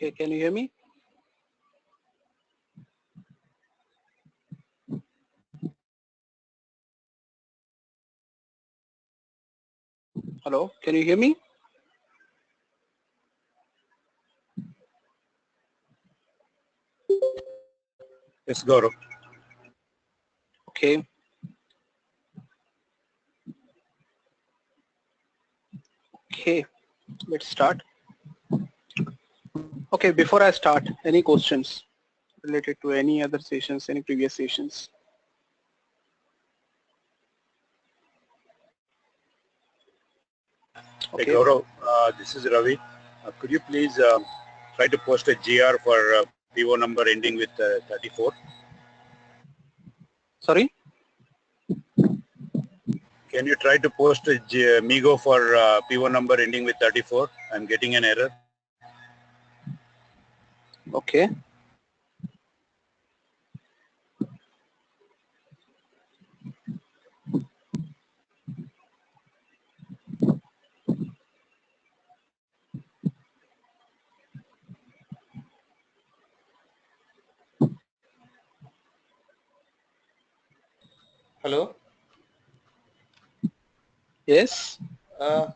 Okay, can you hear me? Hello, can you hear me? Yes, Gaurav. Okay. Okay, let's start. Okay, before I start, any questions related to any other sessions, any previous sessions? Hey, Okay. Gaurav, this is Ravi. Could you please try to post a GR for PO number ending with 34? Sorry? Can you try to post a MIGO for PO number ending with 34? I'm getting an error. Okay. Hello. Yes. Sir,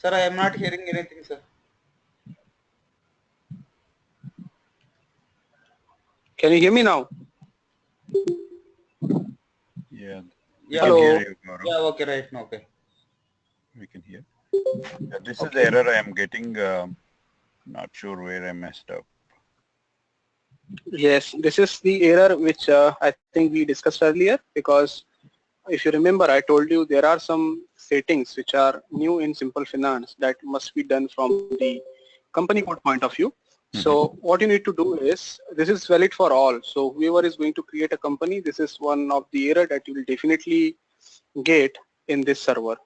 I am not hearing anything, sir. Can you hear me now? Yeah, we Yeah. can hear Hello. you, Gaurav. Yeah. Okay. Right now. Okay. We can hear. Yeah, this is Okay. the error I am getting. Not sure where I messed up. Yes, this is the error which I think we discussed earlier, because if you remember, I told you there are some settings which are new in Simple Finance that must be done from the company code point of view. So what you need to do is, this is valid for all. So whoever is going to create a company, this is one of the error that you will definitely get in this server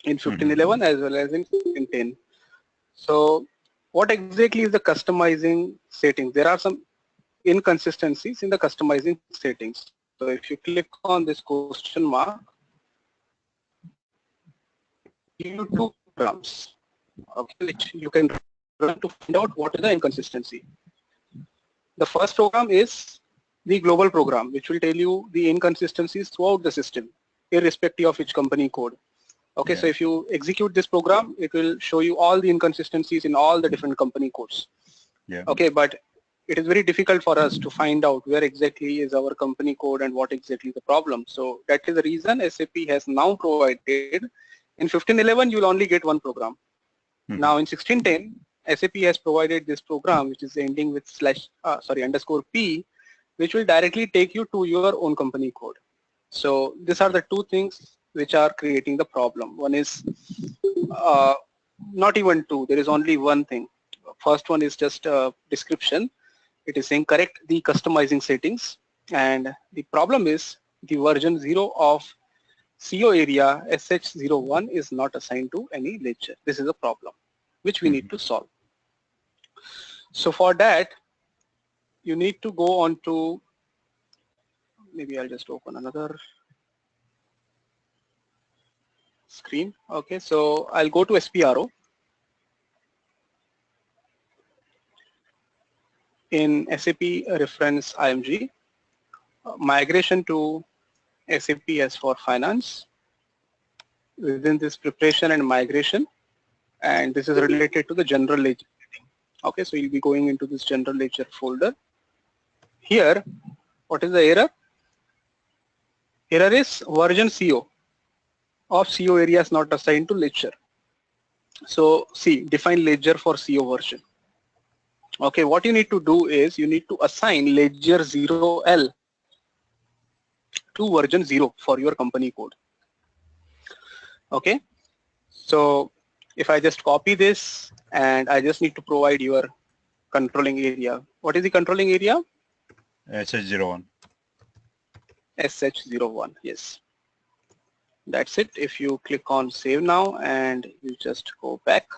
in 1511 as well as in 1510. So what exactly is the customizing settings? There are some inconsistencies in the customizing settings. So if you click on this question mark, you two programs, okay, which you can run to find out what is the inconsistency. The first program is the global program, which will tell you the inconsistencies throughout the system, irrespective of which company code. Okay, so if you execute this program, it will show you all the inconsistencies in all the different company codes. Yeah. Okay, but it is very difficult for us to find out where exactly is our company code and what exactly the problem. So that is the reason SAP has now provided, in 1511 you will only get one program. Now in 1610, SAP has provided this program which is ending with /_p, which will directly take you to your own company code. So these are the two things which are creating the problem. One is not even two, there is only one thing. First one is just a description. It is saying correct the customizing settings, and the problem is the version 0 of CO area SH01 is not assigned to any ledger. This is a problem which we need to solve. So for that, you need to go on to, maybe I'll just open another screen. Okay, so I'll go to SPRO. In SAP reference IMG, migration to SAP S4 Finance. Within this preparation and migration, and this is related to the general ledger. Okay, so you'll be going into this general ledger folder. Here, what is the error? Error is version CO of CO areas not assigned to ledger. So see, define ledger for CO version. Okay, what you need to do is you need to assign ledger 0L to version 0 for your company code. Okay, so if I just copy this and I just need to provide your controlling area. What is the controlling area? SH01. SH01, yes. That's it. If you click on save now and you just go back.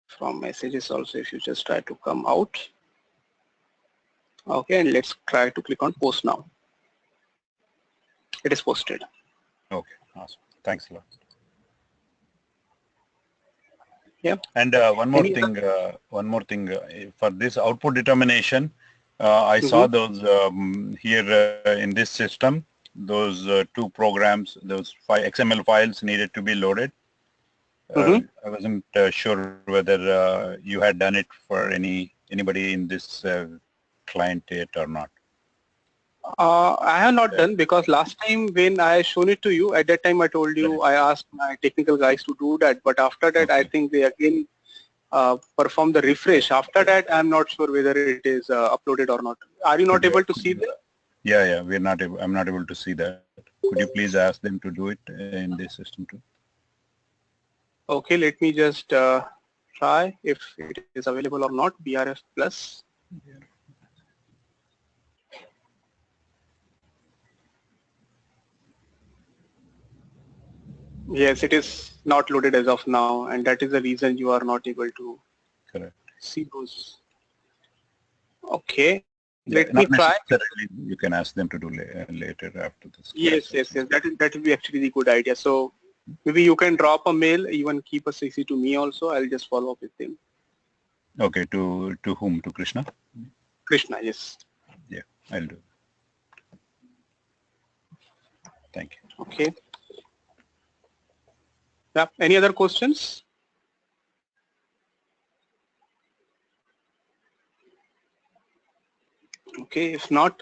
From messages also, if you just try to come out. Okay, and let's try to click on post now. It is posted. Okay, awesome. Thanks a lot. Yeah. And one more thing, for this output determination, I saw those here in this system, those two programs, those 5 XML files needed to be loaded. I wasn't sure whether you had done it for anybody in this client yet or not. I have not done, because last time when I shown it to you, at that time I told you I asked my technical guys to do that, but after that I think they again perform the refresh. After that I'm not sure whether it is uploaded or not. Are you not able to see that? Yeah, we're not able. I'm not able to see that. Could you please ask them to do it in this system too? Okay, let me just try if it is available or not. BRF plus. Yes, it is not loaded as of now, and that is the reason you are not able to see those. Okay, let me Not try. necessarily. You can ask them to do later after this. Yes. That will be actually the good idea. So maybe you can drop a mail, even keep a CC to me also. I'll just follow up with him. Okay, to whom? To Krishna? Krishna, yes. Yeah, I'll do. Thank you. Okay. Yeah. Any other questions? Okay, if not,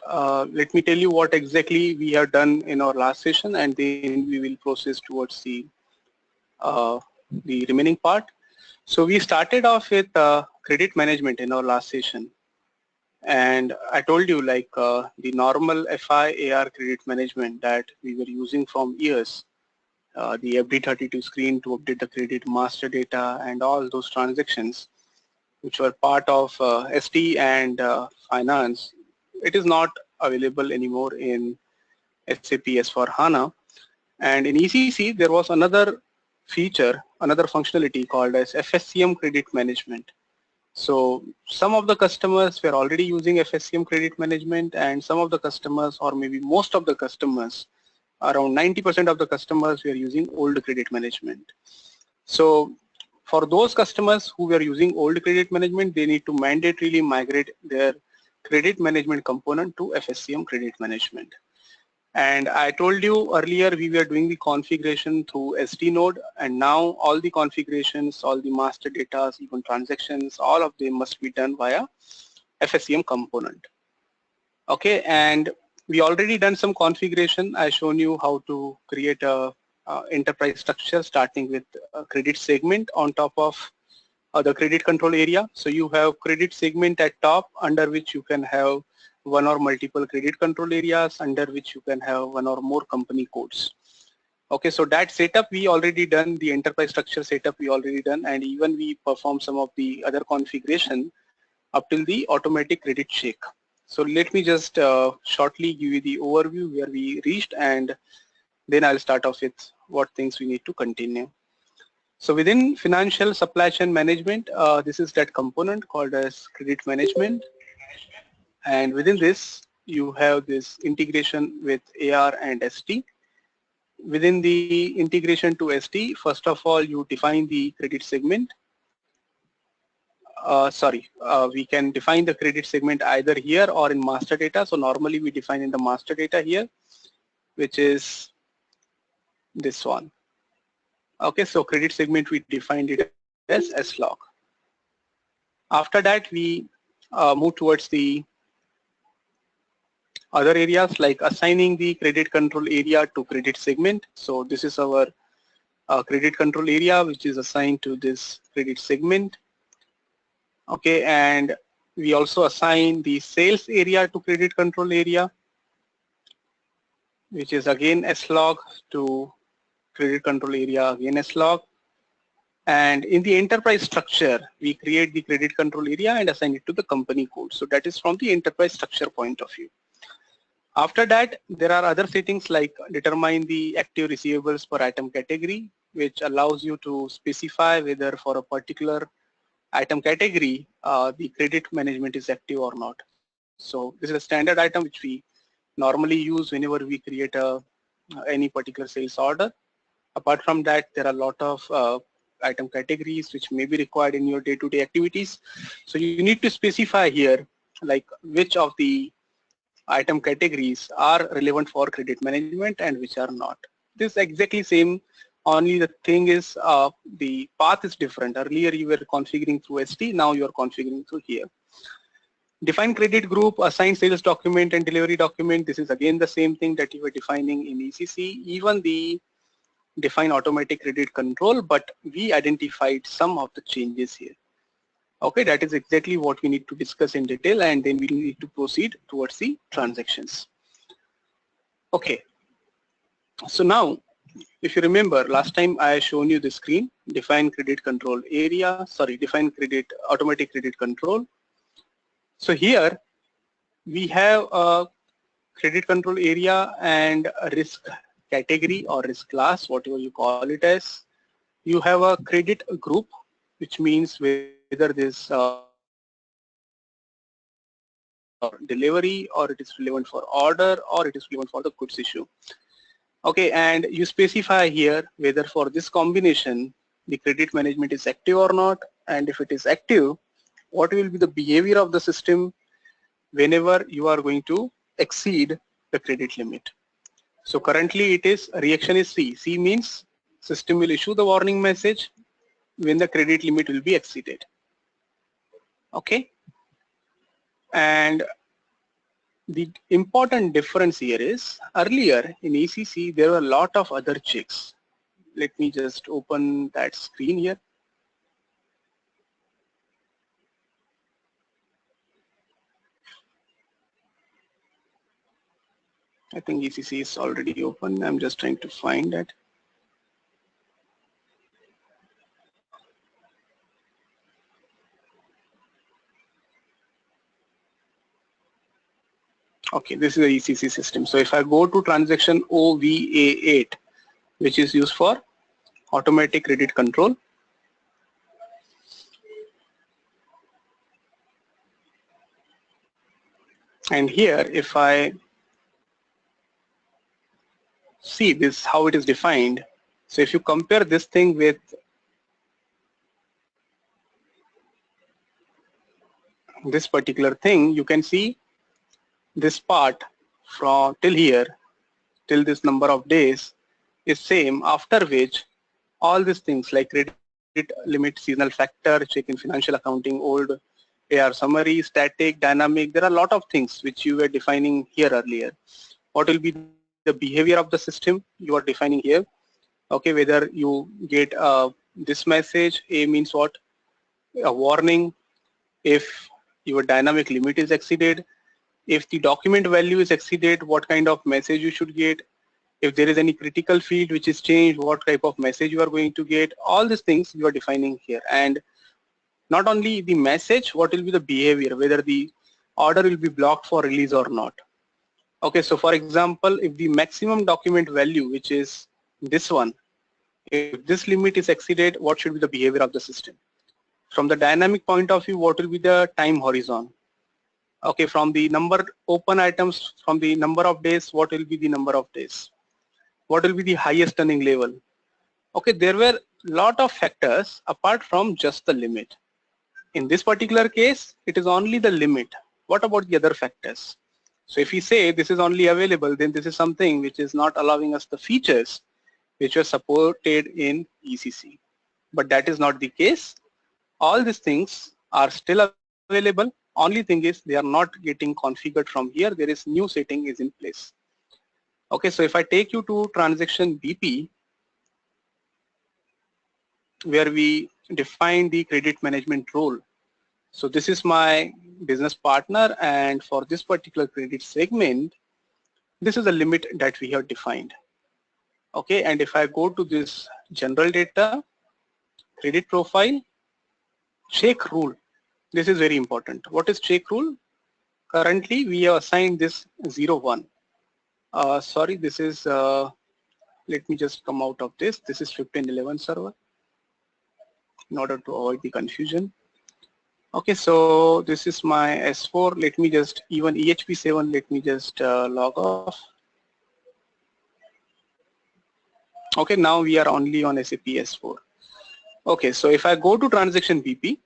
let me tell you what exactly we have done in our last session, and then we will process towards the remaining part. So we started off with credit management in our last session, and I told you like the normal FI AR credit management that we were using from years, the FD32 screen to update the credit master data and all those transactions which were part of SD and finance. It is not available anymore in SAP S4HANA. And in ECC, there was another feature, another functionality called as FSCM credit management. So some of the customers were already using FSCM credit management, and some of the customers, or maybe most of the customers, around 90% of the customers were using old credit management. So for those customers who were using old credit management, they need to mandatorily migrate their credit management component to FSCM credit management. And I told you earlier we were doing the configuration through SD node, and now all the configurations, all the master data, even transactions, all of them must be done via FSCM component. Okay, and we already done some configuration. I shown you how to create a enterprise structure starting with a credit segment on top of the credit control area. So you have credit segment at top, under which you can have one or multiple credit control areas, under which you can have one or more company codes. Okay, so that setup we already done, the enterprise structure setup we already done, and even we perform some of the other configuration up till the automatic credit check. So let me just shortly give you the overview where we reached, and then I'll start off with what things we need to continue. So within financial supply chain management, this is that component called as credit management. And within this, you have this integration with AR and SD. Within the integration to SD, first of all, you define the credit segment. We can define the credit segment either here or in master data. So normally we define in the master data here, which is this one. Okay, so credit segment we defined it as S-log. After that, we move towards the other areas like assigning the credit control area to credit segment. So this is our credit control area, which is assigned to this credit segment. Okay, and we also assign the sales area to credit control area, which is again S-log to credit control area, again S-log. And in the enterprise structure, we create the credit control area and assign it to the company code. So that is from the enterprise structure point of view. After that, there are other settings like determine the active receivables per item category, which allows you to specify whether for a particular item category, the credit management is active or not. So this is a standard item which we normally use whenever we create any particular sales order. Apart from that, there are a lot of item categories which may be required in your day-to-day activities. So you need to specify here like which of the item categories are relevant for credit management and which are not. This is exactly same, only the thing is the path is different. Earlier you were configuring through ST, now you are configuring through here. Define credit group, assign sales document and delivery document. This is again the same thing that you were defining in ECC. Even the define automatic credit control, but we identified some of the changes here. Okay, that is exactly what we need to discuss in detail, and then we need to proceed towards the transactions. Okay, so now if you remember last time I shown you the screen, define credit control area, sorry, define credit automatic credit control. So here we have a credit control area and a risk category or risk class, whatever you call it as. You have a credit group, which means whether this delivery or it is relevant for order or it is relevant for the goods issue. Okay, and you specify here whether for this combination the credit management is active or not, and if it is active, what will be the behavior of the system whenever you are going to exceed the credit limit. So currently it is reaction is C. C means system will issue the warning message when the credit limit will be exceeded. Okay, and the important difference here is earlier in ECC there were a lot of other checks. Let me just open that screen here. I think ECC is already open. I'm just trying to find that. Okay, this is the ECC system. So if I go to transaction OVA8, which is used for automatic credit control, and here if I see this how it is defined, so if you compare this thing with this particular thing, you can see this part from till here till this number of days is same, after which all these things like credit limit, seasonal factor, check in financial accounting, old AR summary, static, dynamic, there are a lot of things which you were defining here earlier. What will be the behavior of the system you are defining here. Okay, whether you get this message, A means what? A warning if your dynamic limit is exceeded. If the document value is exceeded, what kind of message you should get. If there is any critical field which is changed, what type of message you are going to get. All these things you are defining here. And not only the message, what will be the behavior, whether the order will be blocked for release or not. Okay, so for example, if the maximum document value, which is this one, if this limit is exceeded, what should be the behavior of the system? From the dynamic point of view, what will be the time horizon? Okay, from the number open items, from the number of days, what will be the number of days? What will be the highest turning level? Okay, there were lot of factors apart from just the limit. In this particular case, it is only the limit. What about the other factors? So if we say this is only available, then this is something which is not allowing us the features which were supported in ECC. But that is not the case. All these things are still available. Only thing is they are not getting configured from here. There is new setting is in place. Okay, so if I take you to transaction BP, where we define the credit management role. So this is my business partner, and for this particular credit segment, this is the limit that we have defined. Okay, and if I go to this general data, credit profile, check rule. This is very important. What is check rule? Currently, we have assigned this 01. Sorry, this is, let me just come out of this. This is 1511 server in order to avoid the confusion. Okay, so this is my S4. Let me just, even EHP7, let me just log off. Okay, now we are only on SAP S4. Okay, so if I go to transaction BP,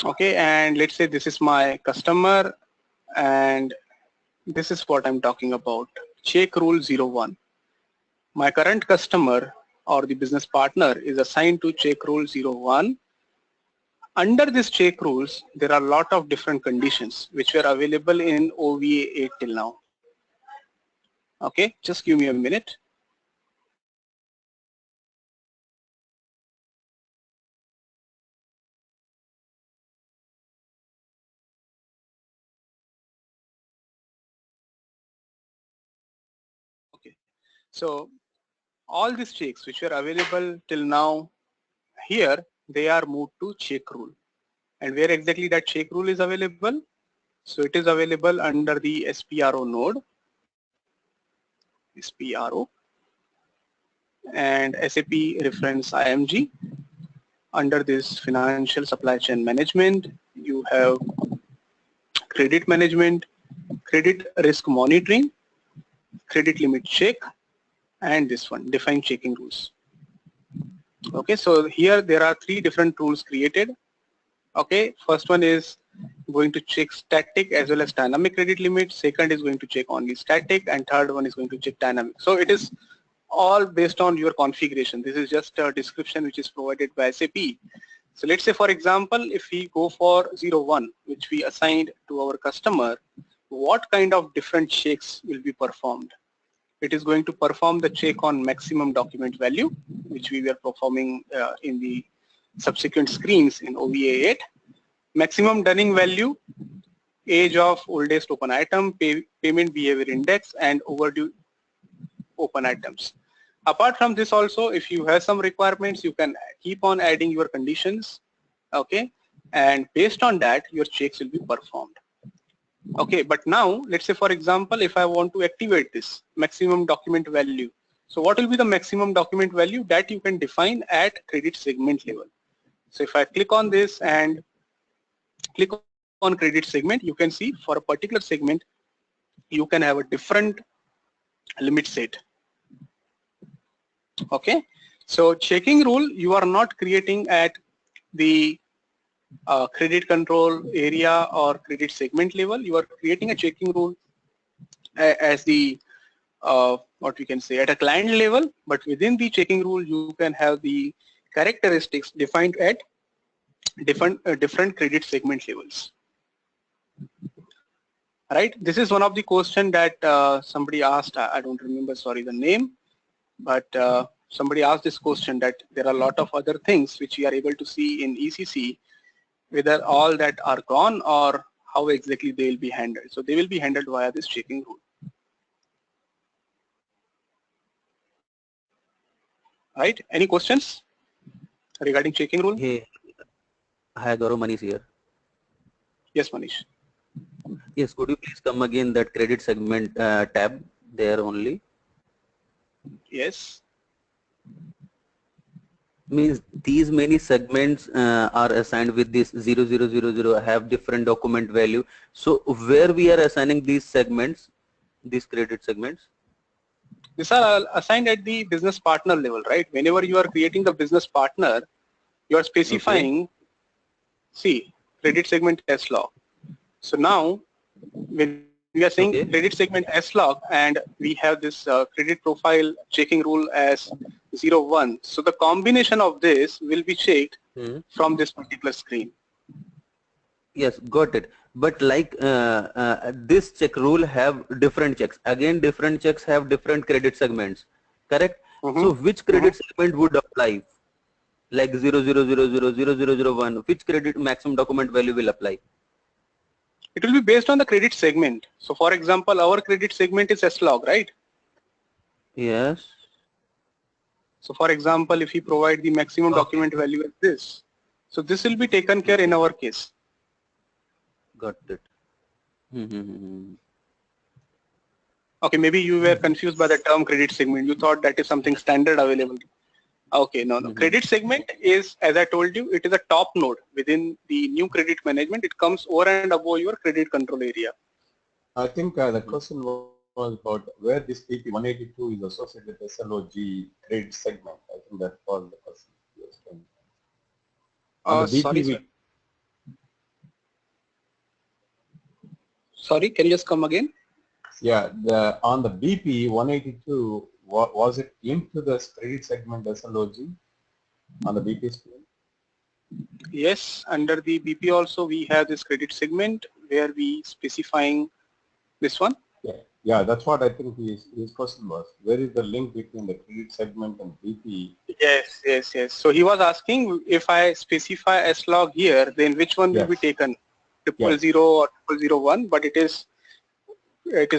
okay, and let's say this is my customer and this is what I'm talking about, check rule 01. My current customer or the business partner is assigned to check rule 01. Under this check rules, there are a lot of different conditions which were available in OVA 8 till now. Okay, just give me a minute. Okay, so all these checks which were available till now here, they are moved to check rule. And where exactly that check rule is available? So it is available under the SPRO node, SPRO, and SAP reference IMG. Under this financial supply chain management, you have credit management, credit risk monitoring, credit limit check, and this one, define checking rules. Okay, so here there are three different rules created. Okay, first one is going to check static as well as dynamic credit limit. Second is going to check only static, and third one is going to check dynamic. So it is all based on your configuration. This is just a description which is provided by SAP. So let's say, for example, if we go for 01, which we assigned to our customer, what kind of different checks will be performed? It is going to perform the check on maximum document value, which we were performing in the subsequent screens in OVA 8. Maximum dunning value, age of oldest open item, payment behavior index, and overdue open items. Apart from this also, if you have some requirements, you can keep on adding your conditions, okay, and based on that your checks will be performed. Okay, but now let's say, for example, if I want to activate this maximum document value, so what will be the maximum document value that you can define at credit segment level? So if I click on this and click on credit segment, you can see for a particular segment you can have a different limit set. Okay, so checking rule you are not creating at the credit control area or credit segment level. You are creating a checking rule as the what we can say at a client level, but within the checking rule you can have the characteristics defined at different credit segment levels. Right, this is one of the question that somebody asked. I don't remember, sorry, the name, but somebody asked this question that there are a lot of other things which we are able to see in ECC, whether all that are gone or how exactly they will be handled. So they will be handled via this checking rule. Right, any questions regarding checking rule? Hey, hi Gaurav, Manish here. Yes, Manish. Yes, could you please come again that credit segment tab there only? Yes. Means these many segments are assigned with this 0000 have different document value. So where we are assigning these segments, these credit segments? These are assigned at the business partner level, right? Whenever you are creating the business partner, you are specifying, see, credit segment S log. So now, when we are saying credit segment S log and we have this credit profile checking rule as 01, so the combination of this will be checked from this particular screen. Yes, got it. But like this check rule have different checks. Again, different checks have different credit segments, correct? So which credit segment would apply? Like 00000001, which credit maximum document value will apply? It will be based on the credit segment. So for example, our credit segment is S log, right? Yes. So for example, if we provide the maximum document value as this, so this will be taken care in our case. Got it. Okay, maybe you were confused by the term credit segment. You thought that is something standard available. Okay, no. Credit segment is, as I told you, it is a top node within the new credit management. It comes over and above your credit control area. I think the question was about where this PP 182 is associated with SLOG credit segment. I think that was the question. Yes. On the BP, Sorry, sir. Sorry, can you just come again? yeah, on the BP 182, was it linked to the credit segment SLOG on the BP screen? Yes, under the BP also we have this credit segment where we specifying this one. Yeah, that's what I think his question was. Where is the link between the credit segment and BP? Yes. So he was asking if I specify S log here, then which one will be taken, 000 or 001? But it is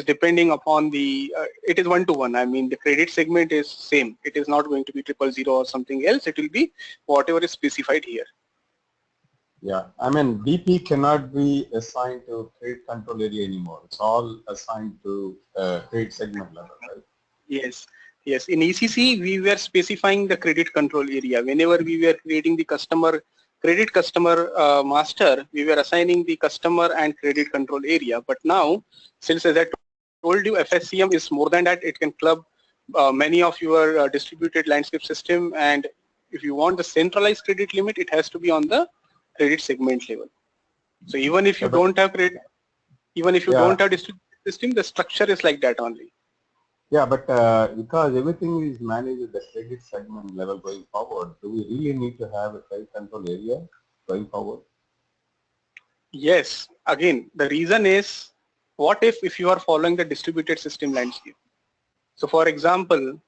depending upon the it is one-to-one. I mean, the credit segment is same. It is not going to be 000 or something else. It will be whatever is specified here. Yeah, I mean, BP cannot be assigned to credit control area anymore. It's all assigned to credit segment level, right? Yes. In ECC, we were specifying the credit control area. Whenever we were creating the credit customer master, we were assigning the customer and credit control area. But now, since as I told you, FSCM is more than that. It can club many of your distributed landscape system. And if you want the centralized credit limit, it has to be on the credit segment level. So even if you don't have credit, even if you don't have distributed system, the structure is like that only. Yeah, but because everything is managed at the credit segment level going forward, do we really need to have a credit control area going forward? Yes. Again, the reason is, what if you are following the distributed system landscape? So for example,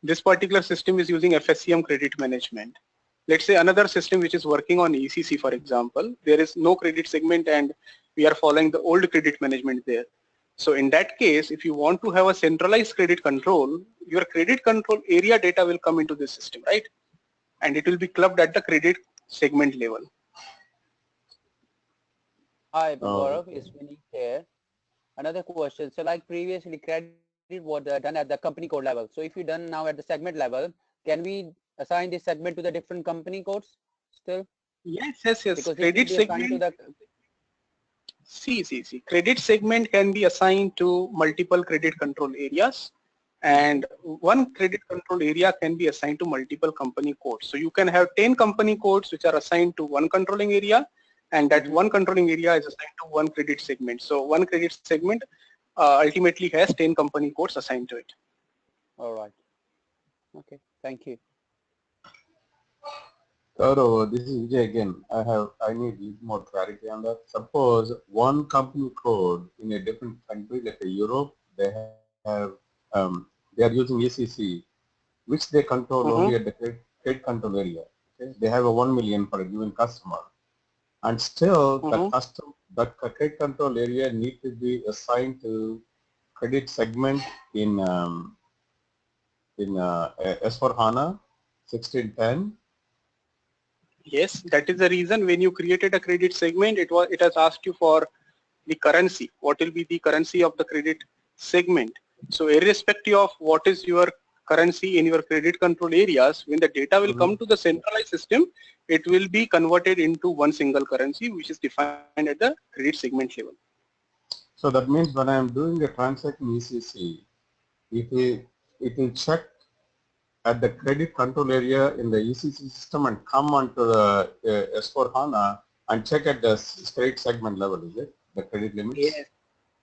this particular system is using FSCM credit management. Let's say another system which is working on ECC, for example, there is no credit segment and we are following the old credit management there. So in that case, if you want to have a centralized credit control, your credit control area data will come into this system, right? And it will be clubbed at the credit segment level. Hi, Gaurav, it's Vinny here. Another question. So like previously, credit was done at the company code level. So if you done now at the segment level, can we assign this segment to the different company codes still? Yes. Because Credit segment. Credit segment can be assigned to multiple credit control areas, and one credit control area can be assigned to multiple company codes. So you can have 10 company codes which are assigned to one controlling area, and that one controlling area is assigned to one credit segment. So one credit segment ultimately has 10 company codes assigned to it. All right. Okay. Thank you. This is Vijay again. I need a little more clarity on that. Suppose one company code in a different country, like Europe, they are using ECC, which they control only at the credit control area. Okay? They have a 1 million for a given customer, and still that credit control area need to be assigned to credit segment in S4HANA 1610. Yes, that is the reason when you created a credit segment, it has asked you for the currency. What will be the currency of the credit segment? So irrespective of what is your currency in your credit control areas, when the data will come to the centralized system, it will be converted into one single currency which is defined at the credit segment level. So that means when I am doing a transaction ECC, it will check at the credit control area in the ECC system and come onto the S4HANA and check at the credit segment level, is it? The credit limits?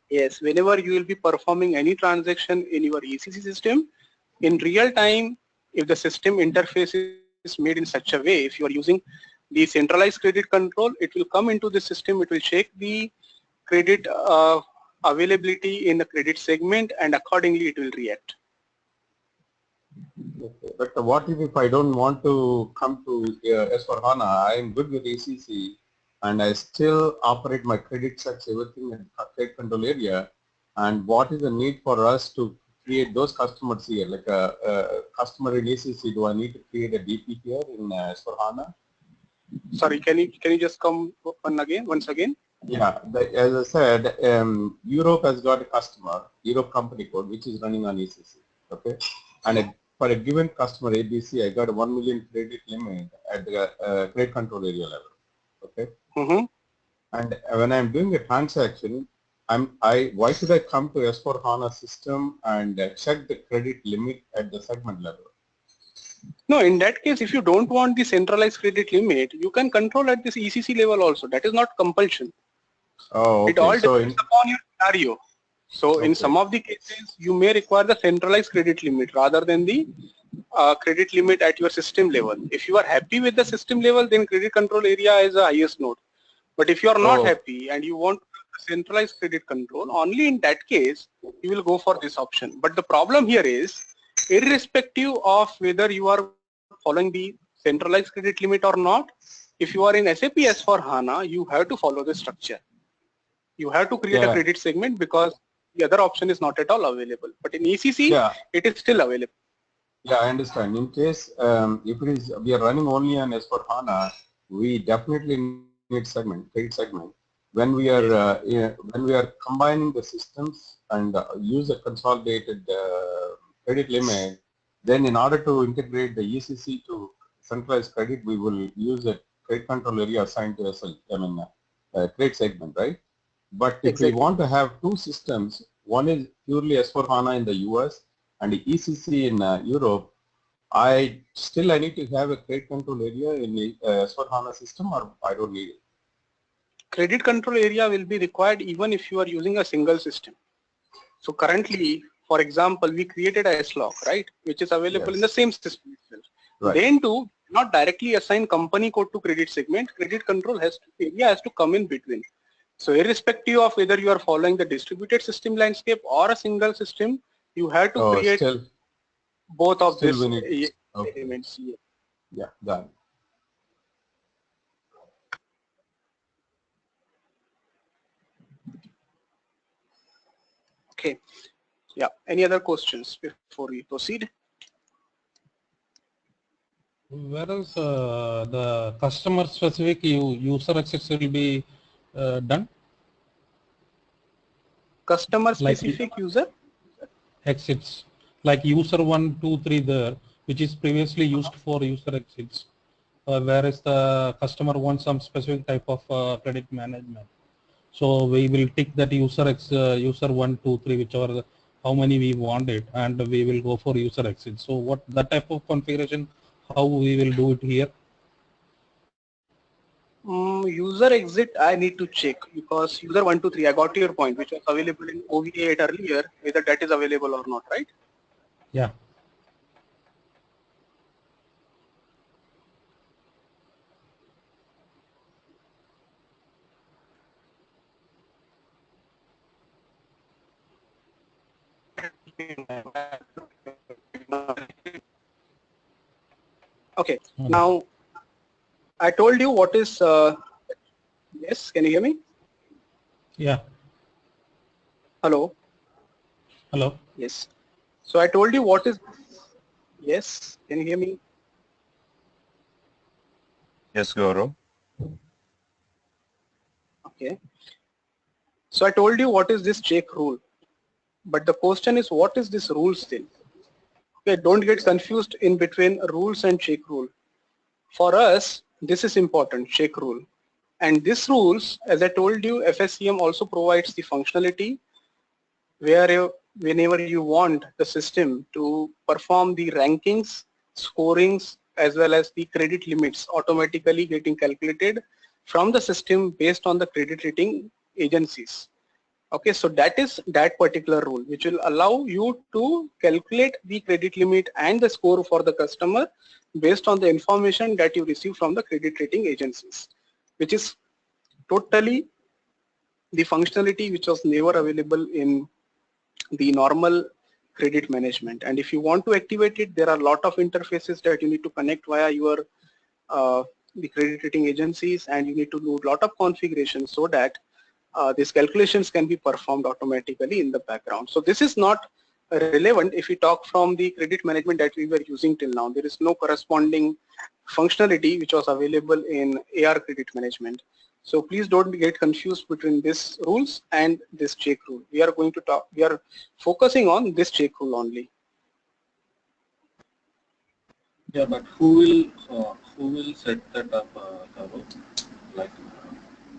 Yes. Whenever you will be performing any transaction in your ECC system, in real time, if the system interface is made in such a way, if you are using the centralized credit control, it will come into the system, it will check the credit availability in the credit segment, and accordingly it will react. Okay. But what if I don't want to come to S4HANA? I am good with ECC and I still operate my credit checks, everything in credit control area. And what is the need for us to create those customers here? Like a customer in ECC, do I need to create a DP here in S4HANA? Sorry, can you just come once again? Yeah, as I said, Europe has got a customer, Europe company code, which is running on ECC. Okay, and for a given customer ABC, I got a 1 million credit limit at the credit control area level. Okay. And when I'm doing a transaction, why should I come to S4HANA system and check the credit limit at the segment level? No, in that case, if you don't want the centralized credit limit, you can control at this ECC level also. That is not compulsion. Oh, okay. It all depends upon your scenario. So in some of the cases, you may require the centralized credit limit rather than the credit limit at your system level. If you are happy with the system level, then credit control area is the highest node. But if you are not happy and you want centralized credit control, only in that case, you will go for this option. But the problem here is, irrespective of whether you are following the centralized credit limit or not, if you are in SAP S4HANA, you have to follow the structure. You have to create a credit segment because the other option is not at all available. But in ECC, it is still available. Yeah, I understand. In case if it is we are running only on S4HANA, we definitely need credit segment. When we are combining the systems and use a consolidated credit limit, then in order to integrate the ECC to centralized credit, we will use a credit control area assigned to credit segment, right? But if we want to have two systems, one is purely S4HANA in the US and ECC in Europe, I need to have a credit control area in the S4HANA system, or I don't need it? Credit control area will be required even if you are using a single system. So currently, for example, we created a S-log, right, which is available in the same system itself. Right. Then to not directly assign company code to credit segment, credit control area has to come in between. So irrespective of whether you are following the distributed system landscape or a single system, you have to create both of these elements. Yeah, got it. Okay. Yeah. Any other questions before we proceed? Whereas the customer specific user exits will be done? Customer specific user exits, like user 1, 2, 3 there, which is previously used for user exits, whereas the customer wants some specific type of credit management. So we will tick that user 1, 2, 3, whichever how many we want it, and we will go for user exit. So what that type of configuration, how we will do it here? User exit, I need to check, because user 1, 2, 3, I got your point, which was available in OVA8 earlier, whether that is available or not, right? Yeah. Okay. Now, I told you what is, yes, can you hear me? Yeah. Hello? Hello? Yes. So I told you what is, yes, can you hear me? Yes, Gaurav. Okay. So I told you what is this check rule, but the question is what is this rule still? Okay, don't get confused in between rules and check rule. For us, this is important, check rule. And this rules, as I told you, FSCM also provides the functionality where whenever you want the system to perform the rankings, scorings, as well as the credit limits automatically getting calculated from the system based on the credit rating agencies. Okay, so that is that particular rule which will allow you to calculate the credit limit and the score for the customer based on the information that you receive from the credit rating agencies, which is totally the functionality which was never available in the normal credit management. And if you want to activate it, there are a lot of interfaces that you need to connect via your the credit rating agencies, and you need to do a lot of configuration so that these calculations can be performed automatically in the background. So this is not relevant if we talk from the credit management that we were using till now. There is no corresponding functionality which was available in AR credit management. So please don't get confused between this rules and this check rule. We are focusing on this check rule only. Yeah, but who will set that up, Gaurav? Like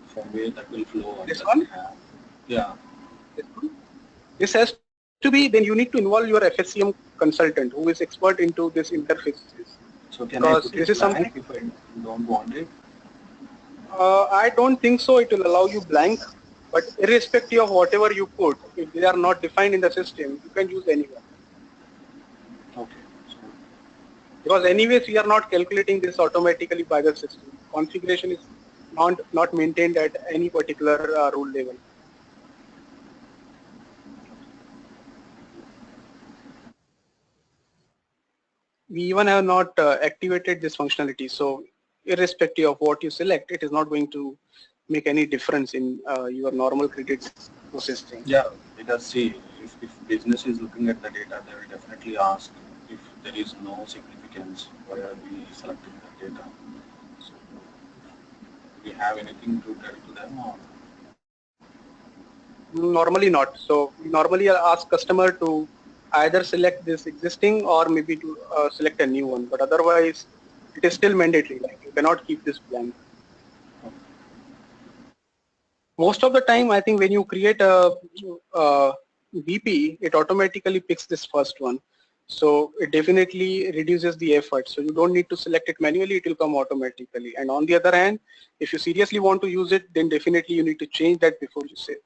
from where that will flow on This that one, have? Yeah. this has to be, then you need to involve your FSCM consultant who is expert into this interfaces. So can I Because put this it is something, blank if I don't want it? I don't think so it will allow you blank, but irrespective of whatever you put, if they are not defined in the system, you can use anyone. Okay. So, Because anyways, we are not calculating this automatically by the system. Configuration is not maintained at any particular rule level. We even have not activated this functionality. So irrespective of what you select, it is not going to make any difference in your normal credits processing. yeah, because see, if business is looking at the data, they will definitely ask if there is no significance, why are we selecting the data? So, do we have anything to tell to them or? Normally not. So we normally ask customer to either select this existing or maybe to select a new one. But otherwise, it is still mandatory. Like you cannot keep this blank. Most of the time, I think when you create a BP, it automatically picks this first one. So it definitely reduces the effort. So you don't need to select it manually, it will come automatically. And on the other hand, if you seriously want to use it, then definitely you need to change that before you save.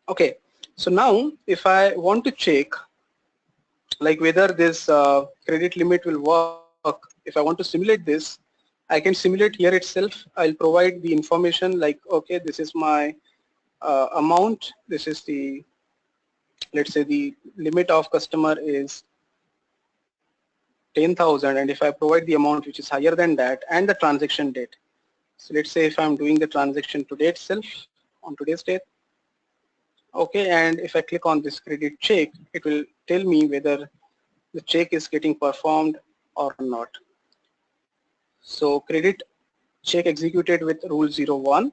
Okay, so now if I want to check like whether this credit limit will work, if I want to simulate this, I can simulate here itself. I'll provide the information like, okay, this is my amount, this is the, let's say the limit of customer is 10,000, and if I provide the amount which is higher than that and the transaction date. So let's say if I'm doing the transaction today itself, on today's date, okay, and if I click on this credit check, it will tell me whether the check is getting performed or not. So credit check executed with rule 01.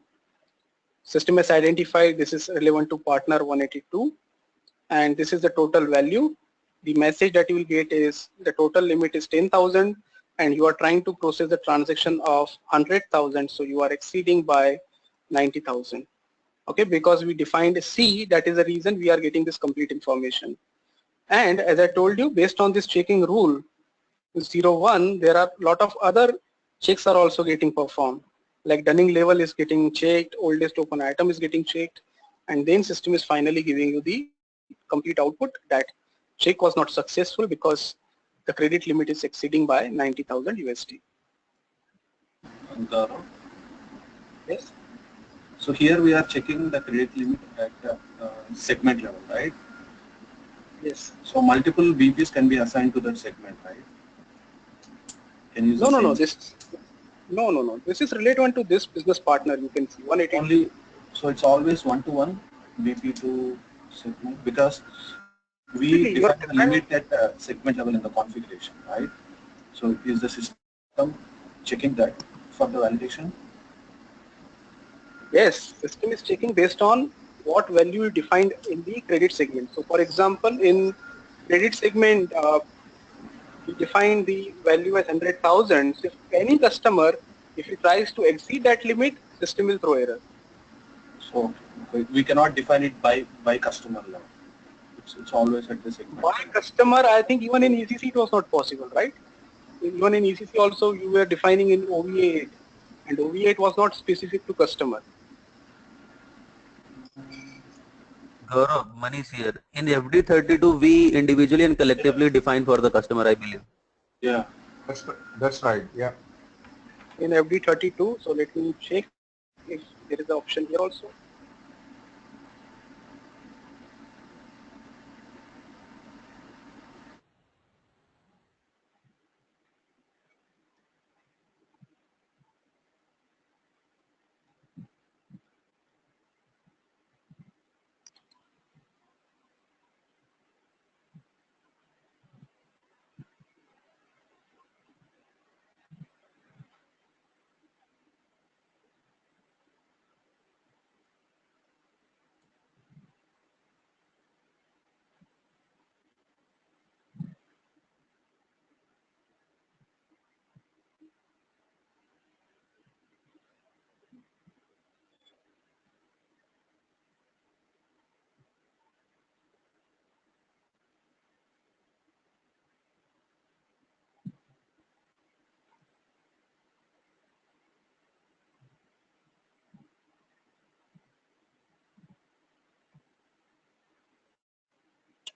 System has identified this is relevant to partner 182, and this is the total value. The message that you will get is the total limit is 10,000 and you are trying to process the transaction of 100,000, so you are exceeding by 90,000. Okay, because we defined C, that is the reason we are getting this complete information. And as I told you, based on this checking rule 01, there are a lot of other checks are also getting performed. Like Dunning level is getting checked, oldest open item is getting checked, and then system is finally giving you the complete output that check was not successful because the credit limit is exceeding by 90,000 USD. And, Gaurav? Yes. So here we are checking the credit limit at the segment level, right? Yes. So multiple BPs can be assigned to that segment, right? Can use No, the no, same no. No. This is relevant to this business partner. You can see 180. only. So it's always one-to-one BP to segment because we See, define your the different. limit at segment level in the configuration, right? So is the system checking that for the validation? Yes, system is checking based on what value you defined in the credit segment. So for example, in credit segment, we define the value as 100,000. So if any customer, if he tries to exceed that limit, system will throw error. So we cannot define it by customer level. It's always at the segment By level. customer, I think even in ECC it was not possible, right? Even in ECC also you were defining in OVA8, and OVA8 was not specific to customer. Gaurav, Manish here. In FD32, we individually and collectively define for the customer, I believe. Yeah. That's right. Yeah. In FD32, so let me check if there is an option here also.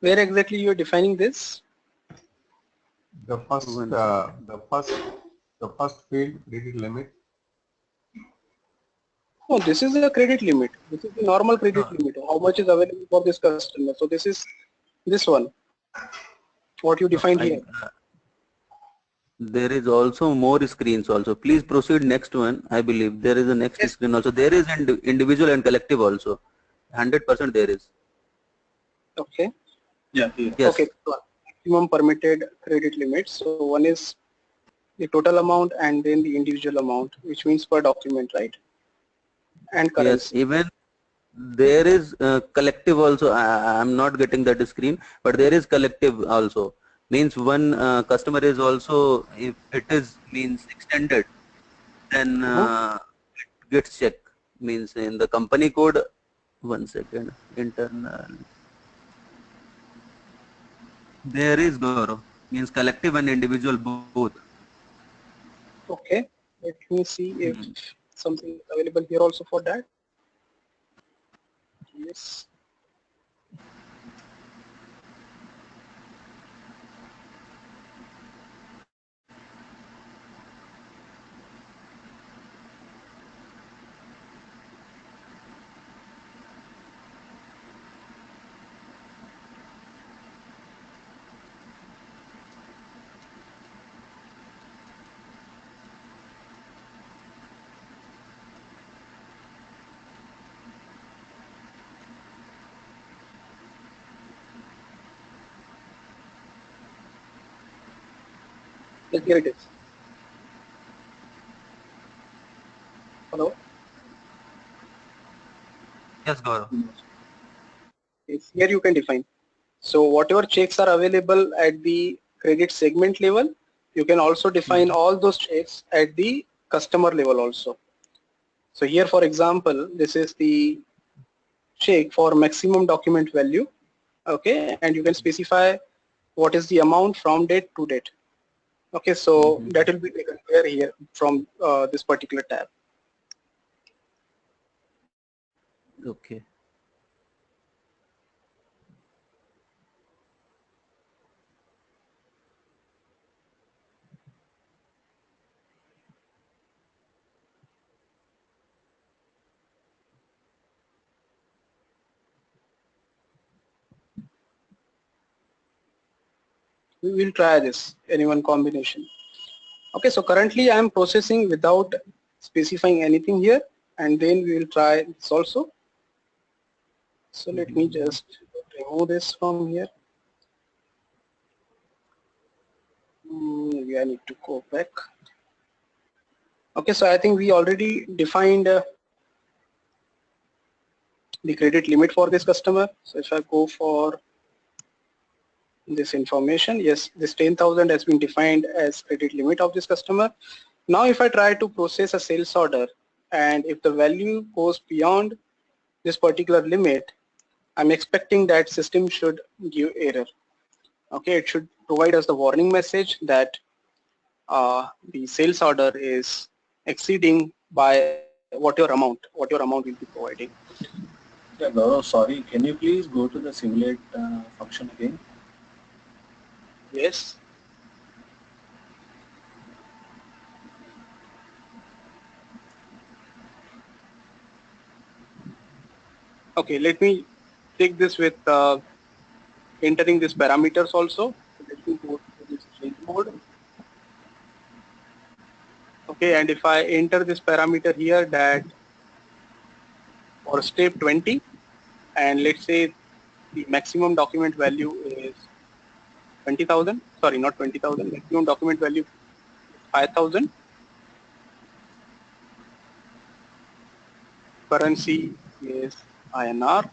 Where exactly you are defining this? The first, One the first field, credit limit. Oh, this is the credit limit. This is the normal credit no, limit. How much is available for this customer? So this is this one, what you no, defined here. there is also more screens also. Please proceed next one. I believe there is a next Yes. screen also. There is individual and collective also. 100% there is. Okay. Yeah, here. Okay. Yes. So maximum permitted credit limit. So one is the total amount and then the individual amount, which means per document, right? And Yes. currency. Even there is collective also. I'm not getting that screen, but there is collective also. Means one customer is also, if it is means extended, then it gets checked. Means in the company code. One second. Internal. There is Gaurav. Means collective and individual both. Okay. Let me see if Hmm. something is available here also for that. Yes. Yes, here it is. Hello. Yes, Gaurav. Yes, here you can define. So whatever checks are available at the credit segment level, you can also define all those checks at the customer level also. So here, for example, this is the check for maximum document value. Okay, and you can specify what is the amount from date to date. Okay, so that will be taken care here from this particular tab. Okay. We will try this, any one combination. Okay, so currently I am processing without specifying anything here, and then we will try this also. So let me just remove this from here. Maybe I need to go back. Okay, so I think we already defined the credit limit for this customer. So if I go for this information, yes, this 10,000 has been defined as credit limit of this customer. Now if I try to process a sales order, and if the value goes beyond this particular limit, I'm expecting that system should give error. Okay, it should provide us the warning message that the sales order is exceeding by what your amount will be providing. Yeah, Gaurav, sorry, can you please go to the simulate function again? Yes. Okay, let me take this with entering these parameters also. So let me go to this change mode. Okay, and if I enter this parameter here that for step 20, and let's say the maximum document value is 20,000, sorry, not 20,000, maximum document value 5,000, currency is INR,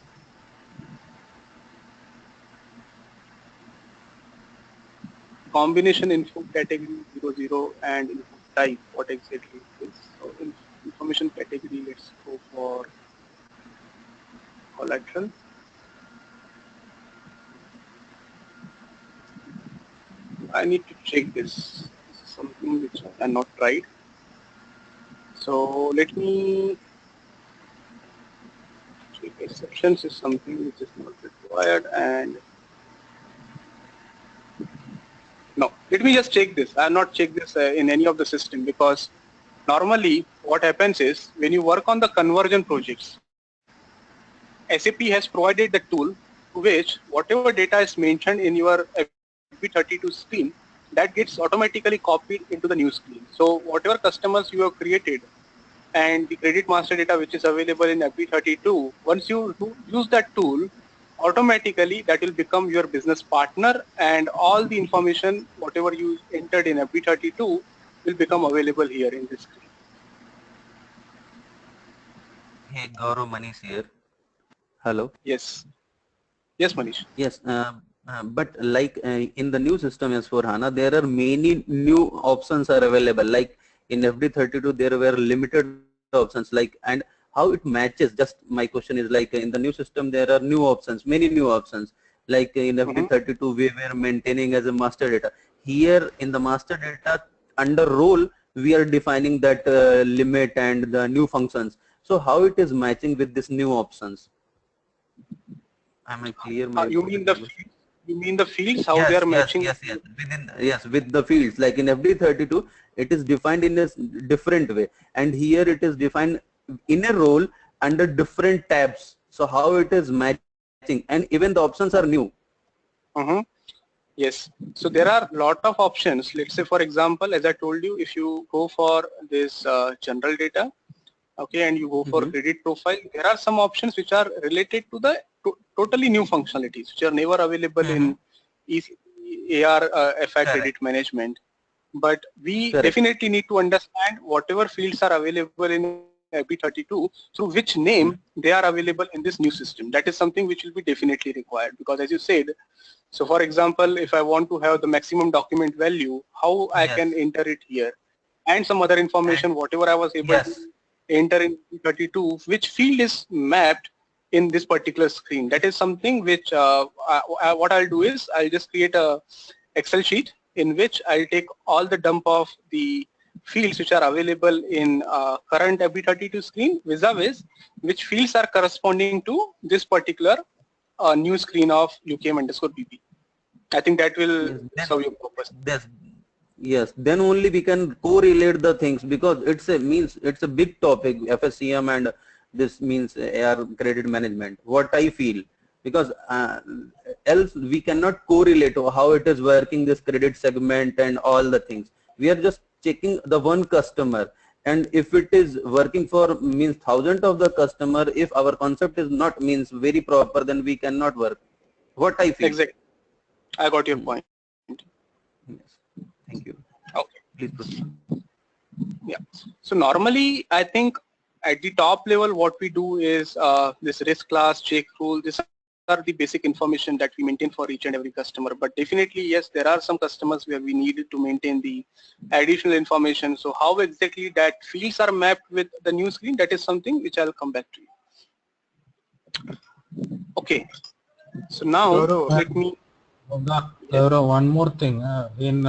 combination info category 00 and input type, what exactly it is. So in information category, let's go for collateral. I need to check this. This is something which I have not tried. So let me check exceptions is something which is not required, and No, let me just check this. I have not checked this in any of the system, because normally what happens is when you work on the conversion projects, SAP has provided the tool to which whatever data is mentioned in your FB32 screen, that gets automatically copied into the new screen. So whatever customers you have created and the credit master data which is available in FB32, once you use that tool, automatically that will become your business partner, and all the information whatever you entered in FB32 will become available here in this screen. Hey, Gaurav, Manish here. Hello. Yes. Yes, Manish. Yes, but like in the new system S4HANA, there are many new options are available. Like in FD32, there were limited options. Like, and how it matches. Just my question is like in the new system, there are new options, many new options. Like in FD32, we were maintaining as a master data. Here in the master data under role, we are defining that limit and the new functions. So how it is matching with this new options? Am I clear? You mean the fields? You mean the fields? How they Yes, are matching? yes. Within, yes, with the fields. Like in FD32, it is defined in a different way, and here it is defined in a role under different tabs. So how it is matching, and even the options are new. Yes. So there are a lot of options. Let's say, for example, as I told you, if you go for this general data, okay, and you go for credit profile, there are some options which are related to the totally new functionalities which are never available in AR FI credit management. But we definitely need to understand whatever fields are available in FB32 through which name they are available in this new system. That is something which will be definitely required, because as you said, so for example, if I want to have the maximum document value, how I can enter it here, and some other information, whatever I was able to enter in 32, which field is mapped in this particular screen. That is something which what I'll do is I'll just create a Excel sheet in which I'll take all the dump of the fields which are available in current FB32 screen vis-a-vis which fields are corresponding to this particular new screen of UKM_BP. I think that will serve your purpose. Yes, then only we can correlate the things, because it's a big topic, FSCM, and this means AR credit management. What I feel, because else we cannot correlate how it is working, this credit segment and all the things. We are just checking the one customer, and if it is working for means thousands of the customer, if our concept is not means very proper, then we cannot work. What I feel. Exactly. I got your point. Yes. Thank you. Okay. Please proceed. Yeah. So normally, I think at the top level, what we do is this risk class, check rule. These are the basic information that we maintain for each and every customer. But definitely, yes, there are some customers where we needed to maintain the additional information. So how exactly that fields are mapped with the new screen, that is something which I'll come back to you. Okay. So now let me. One more thing. In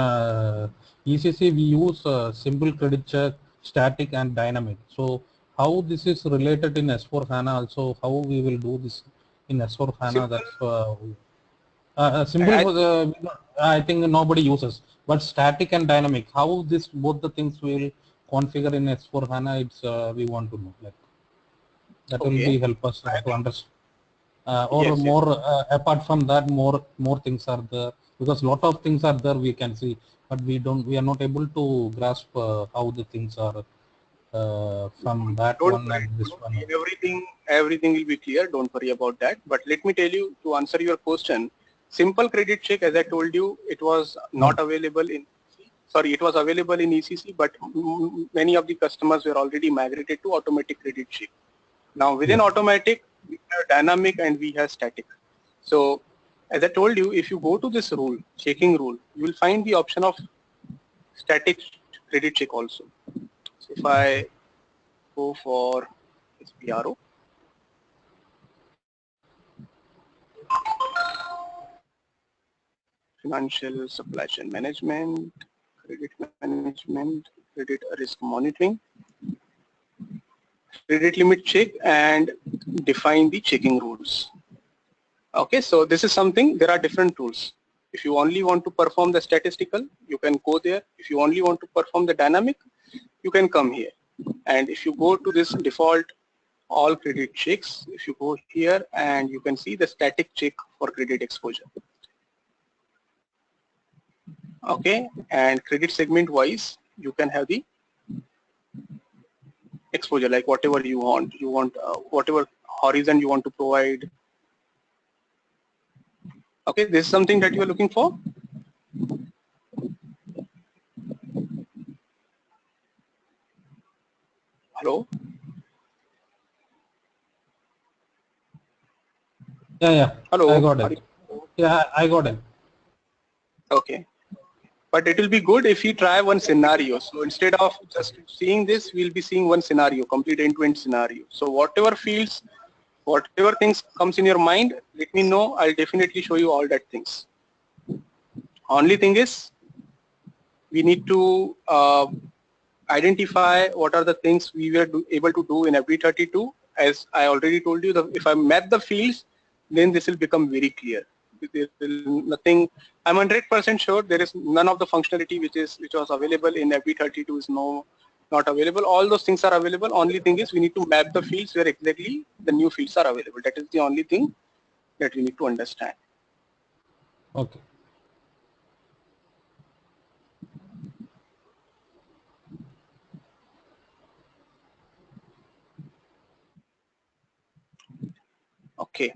ECC, we use simple credit check, static and dynamic. So how this is related in S4HANA also, how we will do this in S4HANA, that's simple. I think nobody uses, but static and dynamic, how this both the things will configure in S4HANA, it's we want to know. Like that will be help us to understand. Or more apart from that, more things are there, because lot of things are there we can see, but we are not able to grasp how the things are from that one and this one. Everything will be clear. Don't worry about that. But let me tell you, to answer your question, simple credit check, as I told you, it was not available in. Sorry, it was available in ECC, but many of the customers were already migrated to automatic credit check. Now within automatic, we have dynamic and we have static. So as I told you, if you go to this rule, checking rule, you will find the option of static credit check also. So if I go for SPRO, financial supply chain management, credit management, credit risk monitoring, credit limit check, and define the checking rules. Okay, so this is something, there are different rules. If you only want to perform the statistical, you can go there. If you only want to perform the dynamic, you can come here. And if you go to this default all credit checks, if you go here and you can see the static check for credit exposure. Okay, and credit segment wise, you can have the exposure like whatever you want. You want whatever horizon you want to provide. Okay, this is something that you are looking for. Hello. Yeah. Hello. I got it. Yeah, I got it. Okay. But it will be good if you try one scenario. So instead of just seeing this, we'll be seeing one scenario, complete end-to-end scenario. So whatever fields, whatever things comes in your mind, let me know. I'll definitely show you all that things. Only thing is, we need to identify what are the things we were able to do in FD32. As I already told you, if I map the fields, then this will become very clear. There will nothing. I'm 100% sure there is none of the functionality which was available in FD32 is not available. All those things are available. Only thing is we need to map the fields where exactly the new fields are available. That is the only thing that we need to understand. Okay. Okay.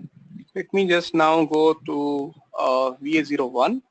Let me just now go to VA01.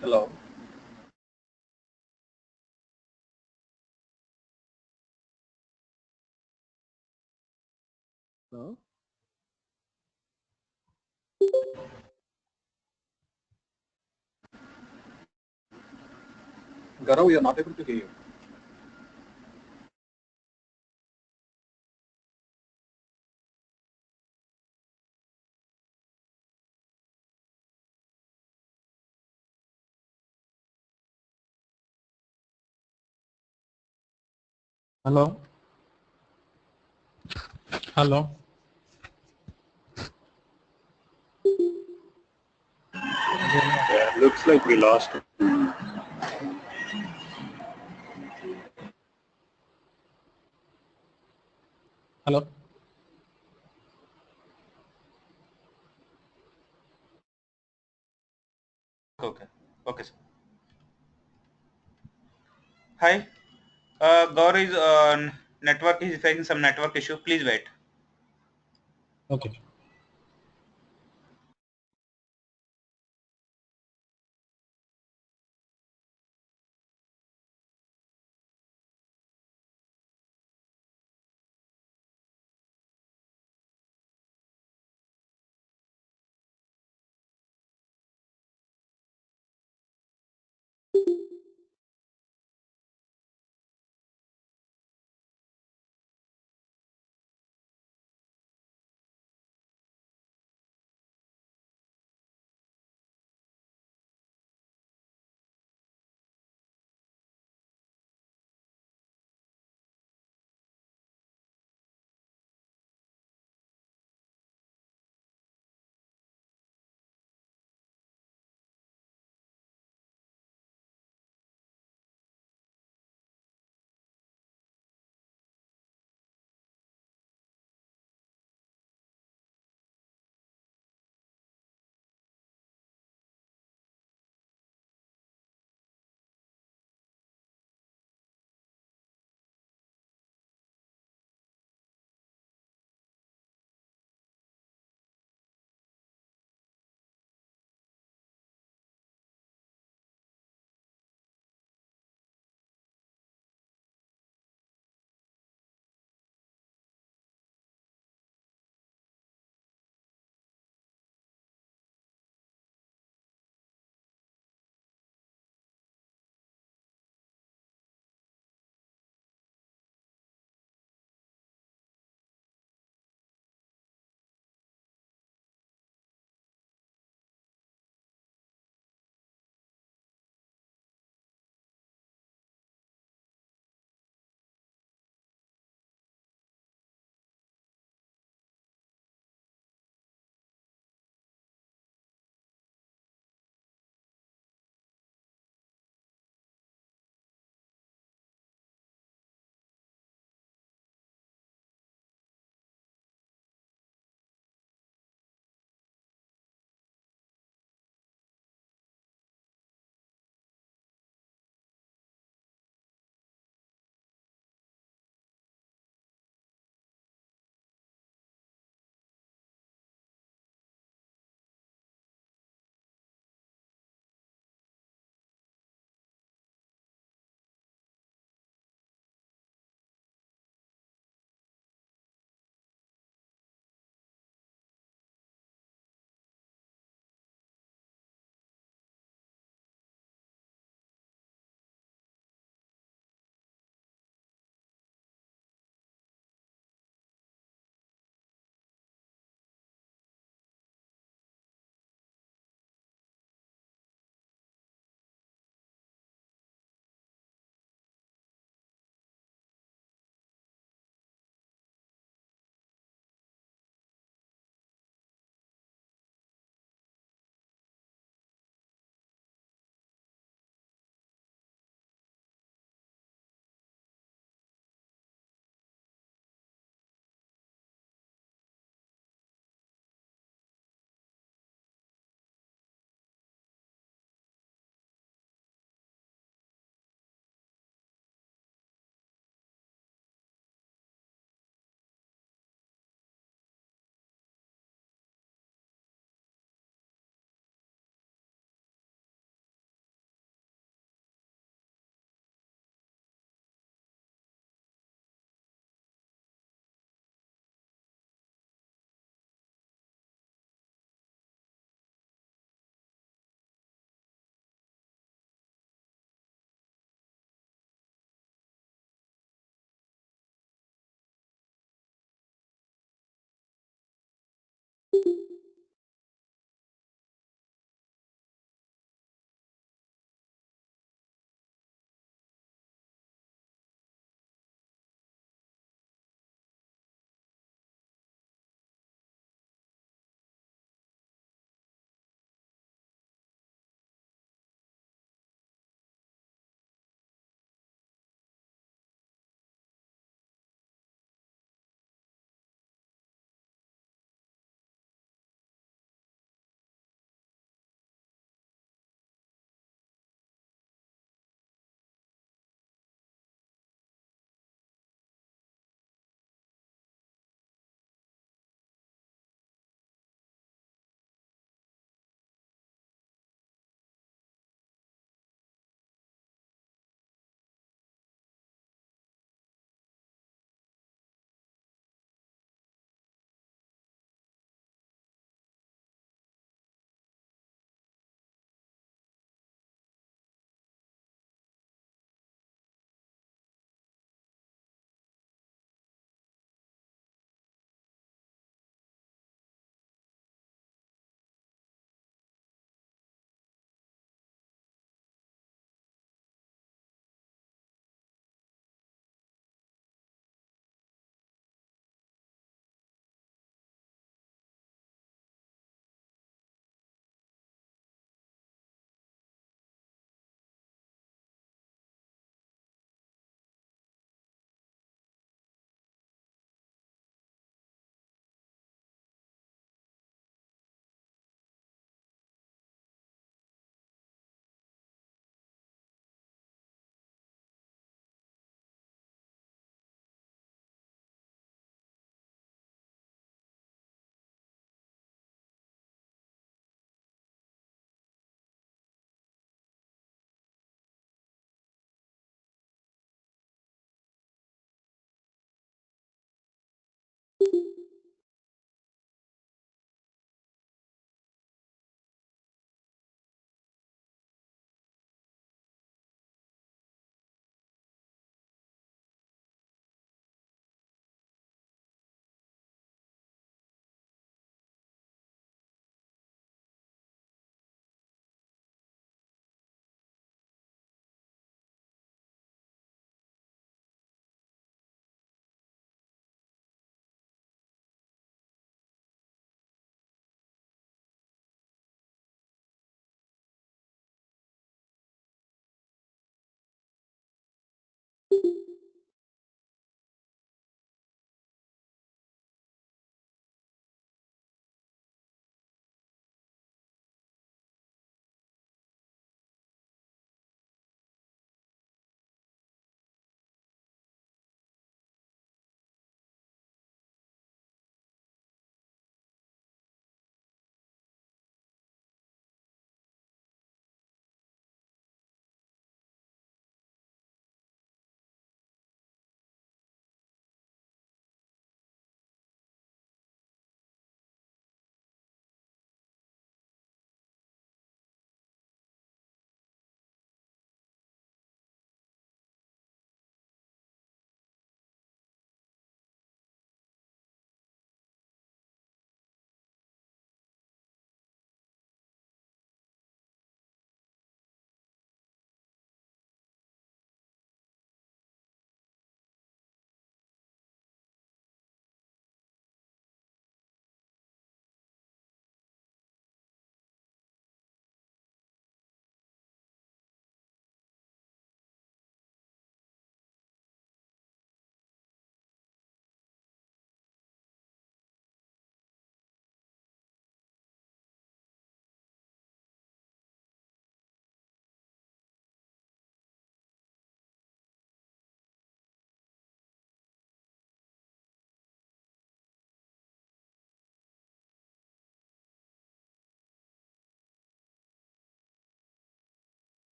Hello. Hello? Gaurav, we are not able to hear you. Hello? Hello? Yeah, looks like we lost him. Hello? Okay. Okay, sir. Hi. Gaur is network is facing some network issue. Please wait. Okay.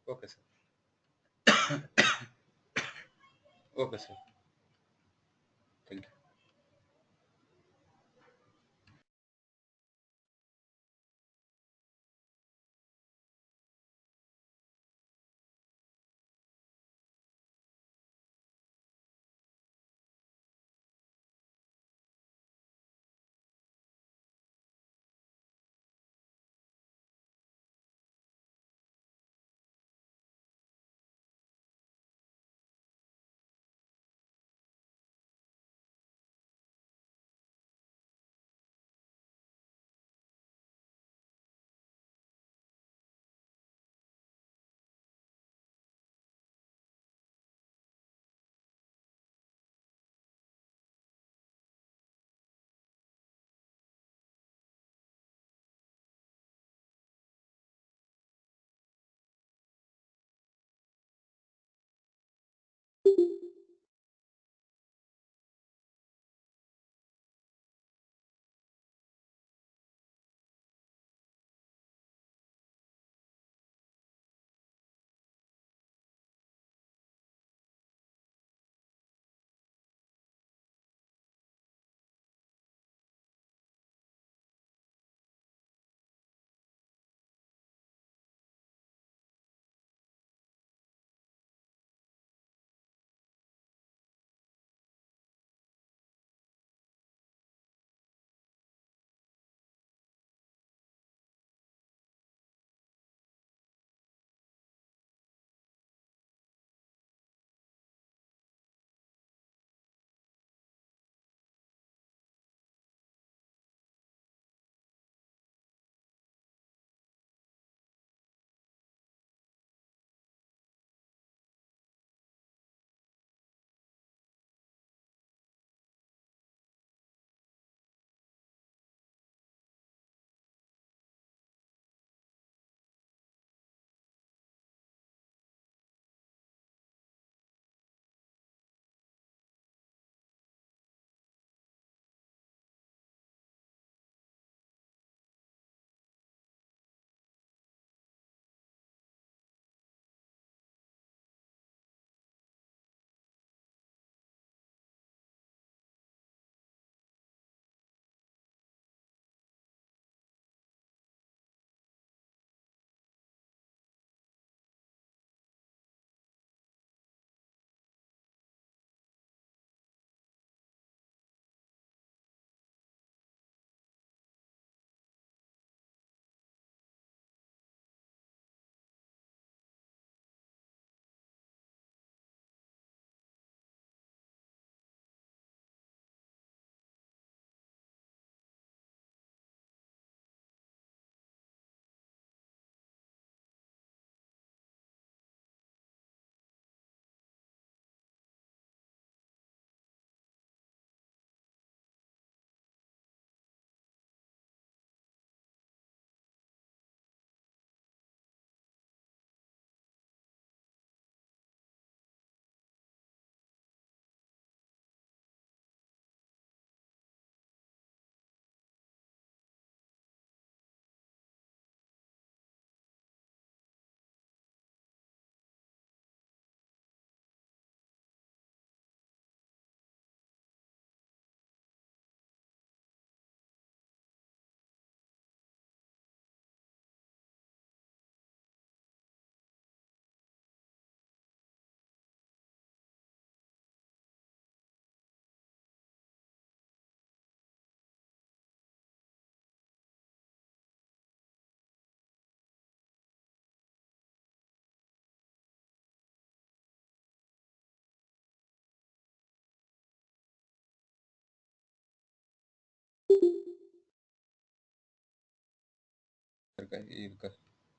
Okay, sir. Okay, sir. Thank you.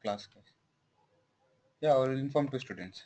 class. Yeah, I will inform to students.